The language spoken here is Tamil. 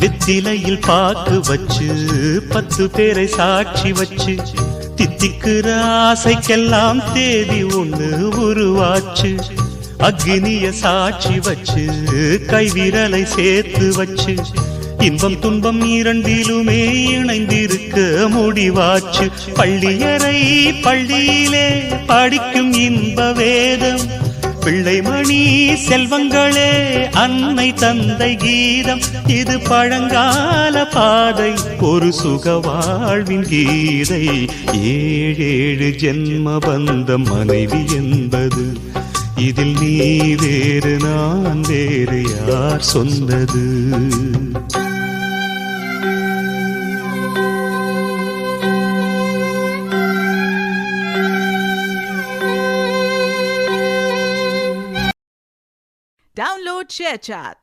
வெத்திலையில் பாக்கு வச்சு 10 பேரை சாட்சி வச்சு தித்திக்கிற ஆசைக்கெல்லாம் தேதி ஒண்ணு உருவாச்சு. அக்னிய சாட்சி வச்சு கைவிரலை சேர்த்து வச்சு இன்பம் துன்பம் இரண்டிலுமே இணைந்திருக்க முடிவாச்சு. பள்ளியறை பள்ளியிலே படிக்கும் இன்ப வேதம், பிள்ளைமணி செல்வங்களே அன்னை தந்தை கீதம். இது பழங்கால பாதை, ஒரு சுக வாழ்வின் கீதை. 7 ஜென்ம பந்தம் மனைவி என்பது, இதில் நீ வேறு நான் வேறு யார் சொன்னது? Download ShareChat.